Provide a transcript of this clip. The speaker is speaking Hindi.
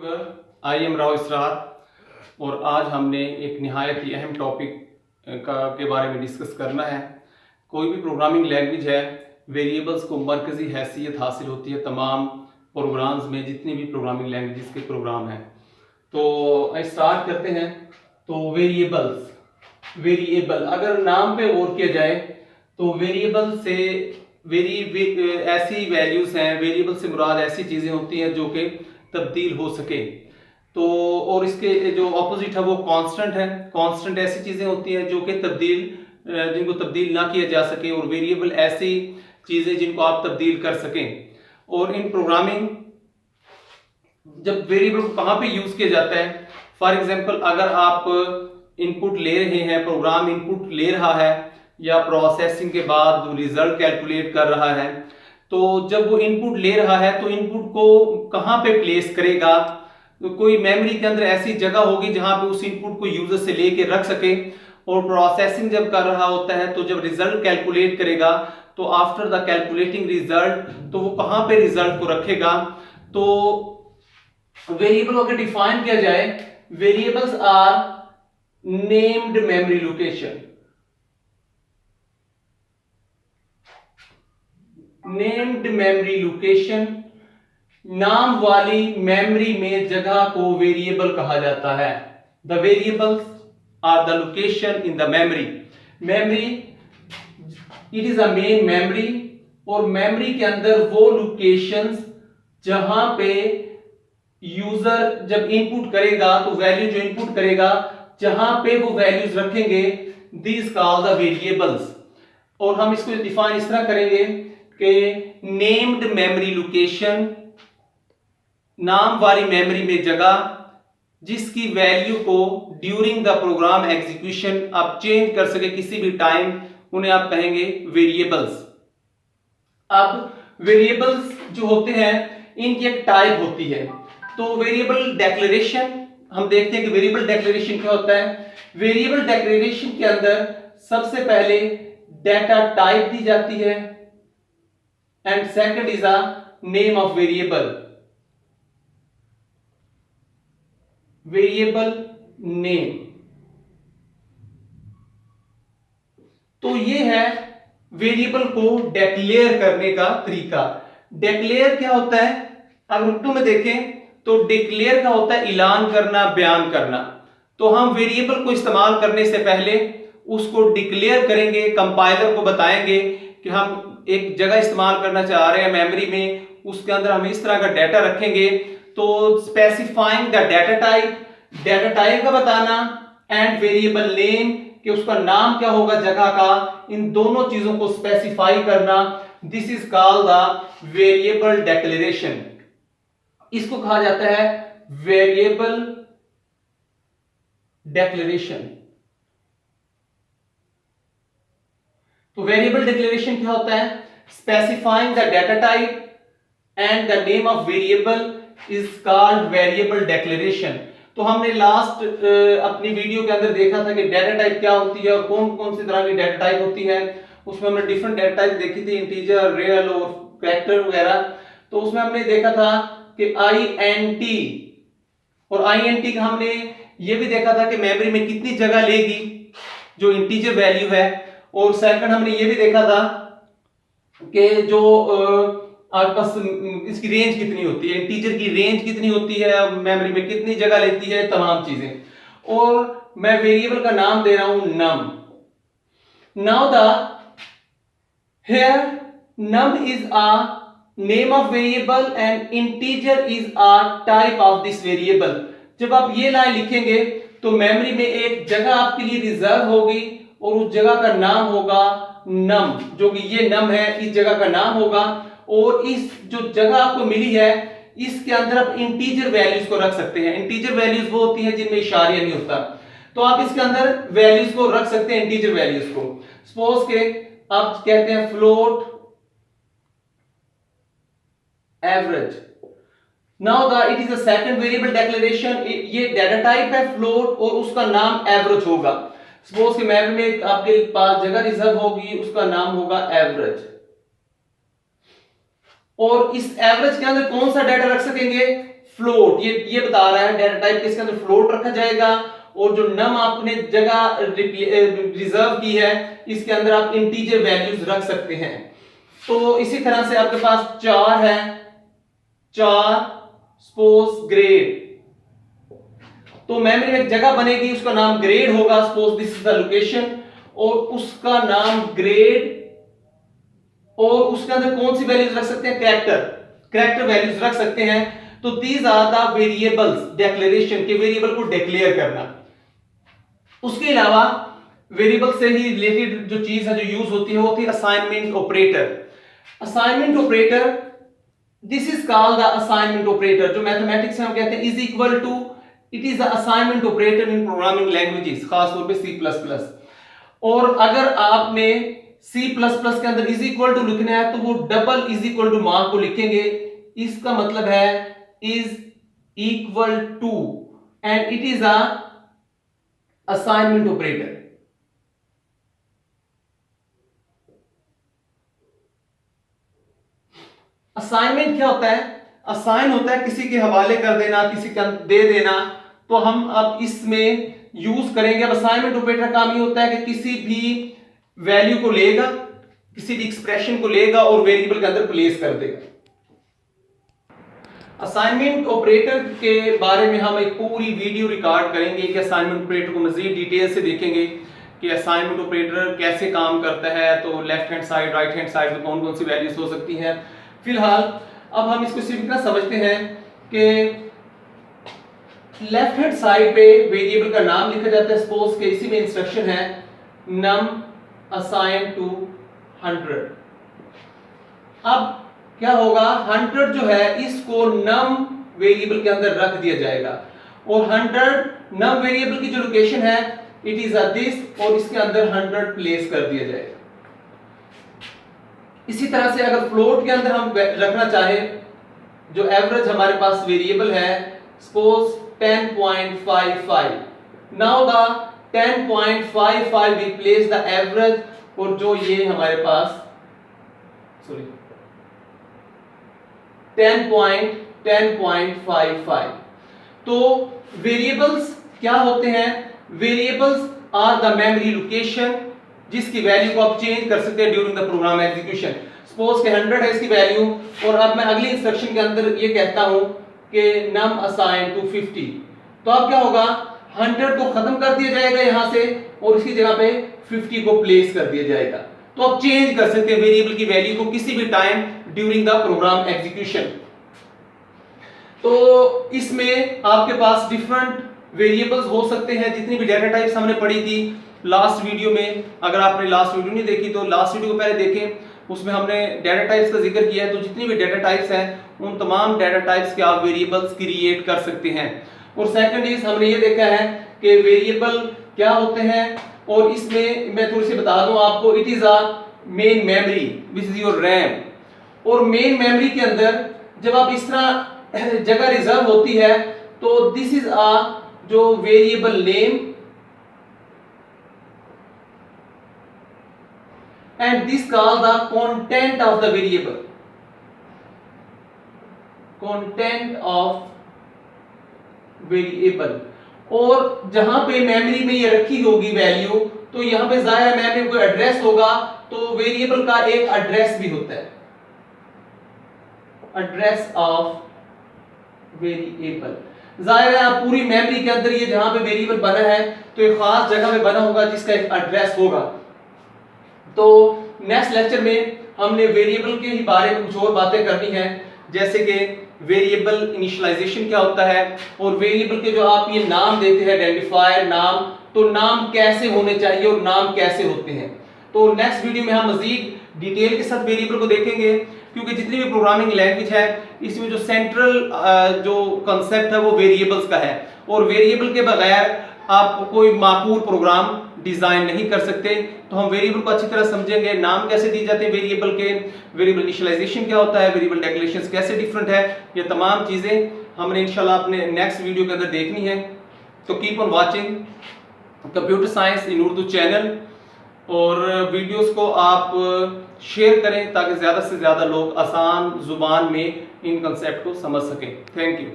आई एम राव इसरार और आज हमने एक निहायत ही अहम टॉपिक के बारे में डिस्कस करना है। कोई भी प्रोग्रामिंग लैंग्वेज है, वेरिएबल्स को मरकज़ी हैसियत हासिल होती है तमाम प्रोग्राम्स में, जितनी भी प्रोग्रामिंग लैंग्वेजेस के प्रोग्राम हैं। तो स्टार्ट करते हैं। तो वेरिएबल अगर नाम पे गौर किया जाए तो वेरिएबल से ऐसी वैल्यूज हैं, वेरिएबल से मुराद ऐसी चीज़ें होती हैं जो कि तब्दील हो सके। तो और इसके जो ऑपोजिट है वो कांस्टेंट है। कांस्टेंट ऐसी चीज़ें होती हैं जो कि जिनको तब्दील ना किया जा सके, और वेरिएबल ऐसी चीज़ें जिनको आप तब्दील कर सकें। और इन प्रोग्रामिंग जब वेरिएबल को कहाँ पे यूज़ किया जाता है, फॉर एग्जांपल अगर आप इनपुट ले रहे हैं, प्रोग्राम इनपुट ले रहा है या प्रोसेसिंग के बाद रिजल्ट कैलकुलेट कर रहा है, तो जब वो इनपुट ले रहा है तो इनपुट को कहाँ पे प्लेस करेगा। तो कोई मेमोरी के अंदर ऐसी जगह होगी जहां पे उस इनपुट को यूजर से लेके रख सके, और प्रोसेसिंग जब कर रहा होता है तो जब रिजल्ट कैलकुलेट करेगा तो आफ्टर द कैलकुलेटिंग रिजल्ट तो वो कहां पे रिजल्ट को रखेगा। तो वेरिएबल अगर डिफाइन किया जाए, variables are named memory location. Named memory location, नाम वाली मेमोरी में जगह को वेरिएबल कहा जाता है। The variables are the location in the memory. Memory it is a main memory, और मेमोरी के अंदर वो लोकेशंस जहां पे यूजर जब इनपुट करेगा तो वैल्यू जो इनपुट करेगा जहां पे वो वैल्यूज रखेंगे, दीज कॉल्ड द वेरिएबल्स। और हम इसको डिफाइन इस तरह करेंगे कि नेम्ड मेमोरी लोकेशन, नाम वाली मेमोरी में जगह जिसकी वैल्यू को ड्यूरिंग द प्रोग्राम एग्जीक्यूशन आप चेंज कर सके किसी भी टाइम, उन्हें आप कहेंगे वेरिएबल्स। अब वेरिएबल्स जो होते हैं इनकी एक टाइप होती है। तो वेरिएबल डिक्लेरेशन, हम देखते हैं कि वेरिएबल डिक्लेरेशन क्या होता है। वेरिएबल डिक्लेरेशन के अंदर सबसे पहले डेटा टाइप दी जाती है, and second is a name of variable. Variable name, तो ये है वेरिएबल को डिक्लेयर करने का तरीका। डिक्लेयर क्या होता है, अगर उर्दू में देखें तो डिक्लेयर का होता है ऐलान करना, बयान करना। तो हम वेरिएबल को इस्तेमाल करने से पहले उसको डिक्लेयर करेंगे, कंपाइलर को बताएंगे कि हम एक जगह इस्तेमाल करना चाह रहे हैं मेमोरी में, उसके अंदर हम इस तरह का डाटा रखेंगे। तो स्पेसिफाइंग द डाटा टाइप का बताना, एंड वेरिएबल नेम कि उसका नाम क्या होगा जगह का, इन दोनों चीजों को स्पेसिफाई करना, this is called the variable declaration. इसको कहा जाता है वेरिएबल डिक्लेरेशन। तो वेरिएबल डिक्लेरेशन क्या होता है, specifying the data type and the name of variable is called variable declaration. तो हमने लास्ट अपनी वीडियो के अंदर देखा था कि डाटा टाइप क्या होती है और कौन कौन सी तरह की डाटा टाइप होती है। उसमें हमने डिफरेंट डाटा टाइप देखी थी, इंटीजर, रियल और कैरेक्टर वगैरह। तो उसमें हमने देखा था कि आईएनटी, और आईएनटी का हमने ये भी देखा था कि मेमोरी में कितनी जगह लेगी जो इंटीजर वैल्यू है। और सेकंड हमने ये भी देखा था कि जो आपके पास इसकी रेंज कितनी होती है, इंटीजर की रेंज कितनी होती है, मेमोरी में कितनी जगह लेती है, तमाम चीजें। और मैं वेरिएबल का नाम दे रहा हूं num. Now the here num is a name of variable and integer is a type of this variable. जब आप ये लाइन लिखेंगे तो मेमोरी में एक जगह आपके लिए रिजर्व होगी और उस जगह का नाम होगा नम, जो कि ये नम है, इस जगह का नाम होगा। और इस जो जगह आपको मिली है इसके अंदर आप इंटीजर वैल्यूज को रख सकते हैं। इंटीजर वैल्यूज वो होती हैं जिनमें इशारिया नहीं होता, तो आप इसके अंदर वैल्यूज को रख सकते हैं, इंटीजर वैल्यूज को। सपोज के आप कहते हैं float average. Now the it is a second variable declaration. ये डाटा टाइप है फ्लोट और उसका नाम एवरेज होगा। सपोज कि मेमोरी में आपके पास जगह रिजर्व होगी, उसका नाम होगा एवरेज। और इस एवरेज के अंदर कौन सा डाटा रख सकेंगे, फ्लोट, ये बता रहा है डेटा टाइप किसके अंदर फ्लोट रखा जाएगा, और जो नम आपने जगह रिजर्व की है इसके अंदर आप इंटीजर वैल्यूज रख सकते हैं। तो इसी तरह से आपके पास 4 है, 4 सपोज ग्रेड, तो मेमोरी में एक जगह बनेगी उसका नाम ग्रेड होगा, suppose this is the location, और उसका नाम ग्रेड, और उसके अंदर कौन सी वैल्यूज रख सकते हैं, कैरेक्टर वैल्यूज रख सकते हैं। तो these are the variables, declaration के वेरिएबल को डिक्लेयर करना। उसके अलावा वेरिएबल से ही रिलेटेड जो चीज है जो यूज होती है वो होती है assignment operator. Assignment operator, this is called the assignment operator, जो मैथमेटिक्स में हम कहते हैं is equal to, it is the assignment operator in programming languages, खासतौर पे C++। और अगर आपने C++ के अंदर इज इक्वल टू लिखना है तो वो double is equal to mark को लिखेंगे, इसका मतलब है is equal to, and it is a assignment operator. Assignment क्या होता है, असाइन होता है किसी के हवाले कर देना, किसी का दे देना, तो हम अब इसमें यूज करेंगे। अब असाइनमेंट ऑपरेटर काम ये होता है कि किसी भी वैल्यू को लेगा, किसी भी एक्सप्रेशन को लेगा और वेरिएबल के अंदर प्लेस कर देगा। असाइनमेंट ऑपरेटर के बारे में हम एक पूरी वीडियो रिकॉर्ड करेंगे कि असाइनमेंट ऑपरेटर को मजीद डिटेल से देखेंगे कि असाइनमेंट ऑपरेटर कैसे काम करता है, तो left hand side right hand side में कौन कौन सी वैल्यूज हो सकती हैं। फिलहाल अब हम इसको सिर्फ इतना समझते हैं कि लेफ्ट हैंड साइड पे वेरिएबल का नाम लिखा जाता है, सपोज के इसी में इंस्ट्रक्शन है num assign to 100। अब क्या होगा, 100 जो है इसको num वेरिएबल के अंदर रख दिया जाएगा, और 100 num वेरिएबल की जो लोकेशन है इट इज दिस, और इसके अंदर 100 प्लेस कर दिया जाएगा। इसी तरह से अगर फ्लोट के अंदर हम रखना चाहे, जो एवरेज हमारे पास वेरिएबल है, suppose 10.55, now the 10.55 we place the average, और जो ये हमारे पास 10.55, तो वेरिएबल्स क्या होते हैं, variables are the memory location जिसकी वैल्यू को आप चेंज कर सकते हैं during the program execution. Suppose के 100 है इसकी वैल्यू, और अब मैं अगली इंस्ट्रक्शन के अंदर ये कहता हूं कि num assign to 50, तो अब क्या होगा, 100 को खत्म कर दिया जाएगा यहां से, और इसकी जगह पे 50 को प्लेस कर दिया जाएगा। तो आप चेंज कर सकते हैं वेरिएबल की वैल्यू को किसी भी time during the program execution. तो इसमें आपके पास डिफरेंट वेरिएबल्स हो सकते हैं, जितनी भी डेटा टाइप्स हमने पढ़ी थी लास्ट वीडियो में। अगर आपने लास्ट वीडियो नहीं देखी तो लास्ट वीडियो को पहले देखें, उसमें हमने डेटा टाइप्स का जिक्र किया है। तो जितनी भी डेटा टाइप्स हैं उन तमाम डेटा टाइप्स के आप वेरिएबल्स क्रिएट कर सकते हैं। और सेकंड इज हमने ये देखा है कि वेरिएबल क्या होते हैं, और इसमें मैं थोड़ी सी बता दूं आपको, it is a main memory which is your RAM. और मेन मेमोरी के अंदर जब आप इस तरह जगह रिजर्व होती है तो दिस इज अ जो variable name, and this called the content of the variable, content of variable। और जहां पे मेमोरी में ये रखी होगी वैल्यू, तो यहां पे जाहिर है मेमोरी कोई एड्रेस होगा, तो वेरिएबल का एक एड्रेस भी होता है, एड्रेस ऑफ वेरिएबल। जाहिर है आप पूरी मेमोरी के अंदर ये जहां पे वेरिएबल बना है तो एक खास जगह में बना होगा जिसका एक एड्रेस होगा। तो नेक्स्ट लेक्चर में हमने वेरिएबल के ही बारे में कुछ और बातें करनी है, जैसे कि वेरिएबल इनिशियलाइजेशन क्या होता है, और वेरिएबल के जो आप ये नाम देते हैं आइडेंटिफायर नाम, तो नाम कैसे होने चाहिए और नाम कैसे होते हैं। तो नेक्स्ट वीडियो में हम मजीद डिटेल के साथ वेरिएबल को देखेंगे, क्योंकि जितनी भी प्रोग्रामिंग लैंग्वेज है इसमें जो सेंट्रल जो कंसेप्ट है वो वेरिएबल्स का है, और वेरिएबल के बगैर आप कोई माकूल प्रोग्राम डिजाइन नहीं कर सकते। तो हम वेरिएबल को अच्छी तरह समझेंगे, नाम कैसे दिए जाते हैं वेरिएबल के, वेरिएबल इनिशियलाइजेशन क्या होता है, वेरिएबल डिक्लेरेशंस कैसे डिफरेंट है, ये तमाम चीजें हमने इंशाल्लाह अपने नेक्स्ट वीडियो के अंदर देखनी है। तो keep on watching computer science in Urdu channel, और वीडियोस को आप शेयर करें ताकि ज़्यादा से ज़्यादा लोग आसान जुबान में इन कंसेप्ट को समझ सकें। Thank you.